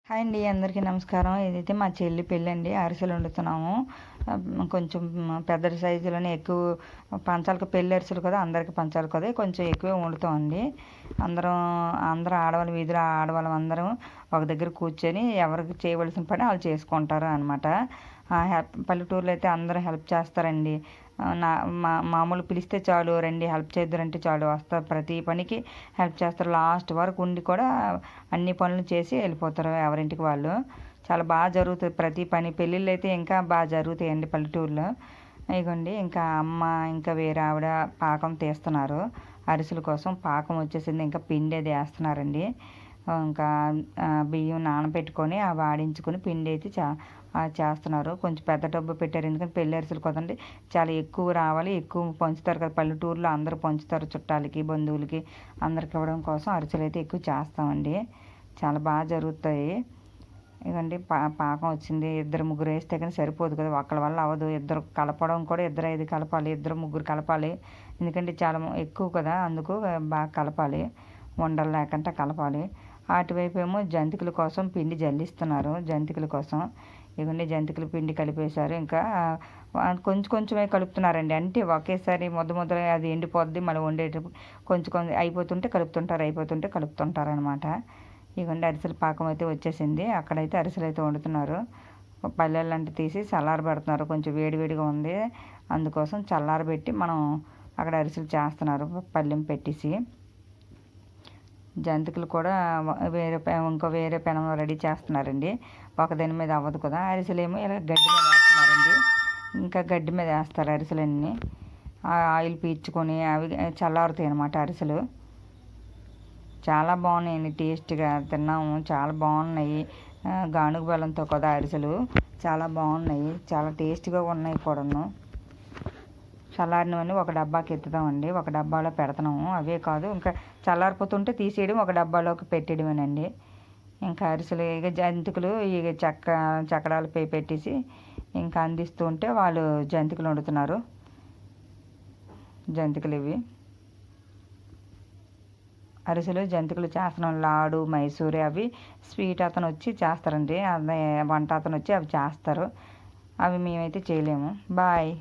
Hi అండి, అందరికీ నమస్కారం. ఇదైతే మా చెల్లి పెళ్ళి అండి. అరిసెలు వండుతున్నాము. కొంచెం పెద్ద సైజులోనే ఎక్కువ పంచాలి. పెళ్ళి అరిసెలు కదా, అందరికి పంచాలి కదా, కొంచెం ఎక్కువే వండుతామండి. అందరం ఆడవాళ్ళం, వీధిలో ఆడవాళ్ళం అందరం ఒక దగ్గర కూర్చొని ఎవరికి చేయవలసిన పని వాళ్ళు చేసుకుంటారు అనమాట. పల్లెటూరులో అయితే అందరూ హెల్ప్ చేస్తారండి. నా మామూలు పిలిస్తే చాలు, రండి హెల్ప్ చేద్దరంటే చాలు, వస్తారు. ప్రతి పనికి హెల్ప్ చేస్తారు. లాస్ట్ వరకు ఉండి కూడా అన్ని పనులు చేసి వెళ్ళిపోతారు ఎవరింటికి వాళ్ళు. చాలా బాగా జరుగుతుంది ప్రతి పని. పెళ్ళిళ్ళు అయితే ఇంకా బాగా జరుగుతాయండి పల్లెటూరులో. ఇగోండి, ఇంకా అమ్మ ఇంకా వేరే ఆవిడ పాకం తీస్తున్నారు అరిసెల కోసం. పాకం వచ్చేసింది, ఇంకా పిండి అది వేస్తున్నారండి. ఇంకా బియ్యం నానబెట్టుకొని అవి ఆడించుకొని పిండి అయితే చేస్తున్నారు. కొంచెం పెద్ద డబ్బు పెట్టారు, ఎందుకంటే పెళ్ళి అరిసెలు కదండి, చాలా ఎక్కువ రావాలి, ఎక్కువ పంచుతారు కదా పల్లెటూరులో, అందరూ పంచుతారు చుట్టాలకి బంధువులకి అందరికి ఇవ్వడం కోసం అరిసెలు అయితే ఎక్కువ చేస్తామండి. చాలా బాగా జరుగుతాయి. ఇదండి పాకం వచ్చింది. ఇద్దరు ముగ్గురు వేస్తే కానీ సరిపోదు కదా, ఒక్కళ్ళ వల్ల అవ్వదు. ఇద్దరు కలపడం కూడా ఇద్దరు ఐదు కలపాలి, ఇద్దరు ముగ్గురు కలపాలి, ఎందుకంటే చాలా ఎక్కువ కదా, అందుకు బాగా కలపాలి, ఉండలు లేకుండా కలపాలి. అటువైపు ఏమో జంతికల కోసం పిండి జల్లిస్తున్నారు. జంతికల కోసం ఇవన్నీ జంతికల పిండి కలిపేశారు. ఇంకా కొంచెం కొంచెమే కలుపుతున్నారండి, అంటే ఒకేసారి ముద్ద అది ఎండిపోద్ది. మళ్ళీ వండేటప్పుడు కొంచెం కొంచెం అయిపోతుంటే కలుపుతుంటారు అనమాట. ఇవన్నీ అరిసెల పాకం అయితే వచ్చేసింది. అక్కడైతే అరిసెలు అయితే వండుతున్నారు. పల్లెలు తీసి చల్లారబెడుతున్నారు, కొంచెం వేడివేడిగా ఉంది, అందుకోసం చల్లారబెట్టి మనం అక్కడ అరిసెలు చేస్తున్నారు పళ్ళెం పెట్టేసి. జంతికలు కూడా వేరే పెనంలో రెడీ చేస్తున్నారండి. ఒక దాని మీద అవ్వదు కదా. అరిసెలేమో ఇలా గడ్డి మీద వేస్తున్నారండి. ఇంకా గడ్డి మీద వేస్తారు అరిసెలన్నీ. ఆయిల్ పీల్చుకొని అవి చల్లారుతాయి అన్నమాట అరిసెలు. చాలా బాగున్నాయండి, టేస్ట్గా తిన్నాము, చాలా బాగున్నాయి. గానుగ బెల్లంతో కదా అరిసెలు, చాలా బాగున్నాయి, చాలా టేస్ట్గా ఉన్నాయి కూడాను. చల్లారినవన్నీ ఒక డబ్బాకి ఎత్తుతామండి, ఒక డబ్బాలో పెడుతున్నాము. అవే కాదు, ఇంకా చల్లారిపోతుంటే తీసేయడం, ఒక డబ్బాలోకి పెట్టేయడమేనండి. ఇంకా అరిసెలు ఇక జంతికలు ఇక చక్రాలు పెట్టేసి ఇంకా అందిస్తూ ఉంటే వాళ్ళు జంతికలు వండుతున్నారు. జంతికలు ఇవి అరిసెలు జంతికలు చేస్తున్నాం. లాడు మైసూరి అవి స్వీట్ అతను వచ్చి చేస్తారండి, వంట అతను వచ్చి అవి చేస్తారు. అవి మేమైతే చేయలేము. బాయ్.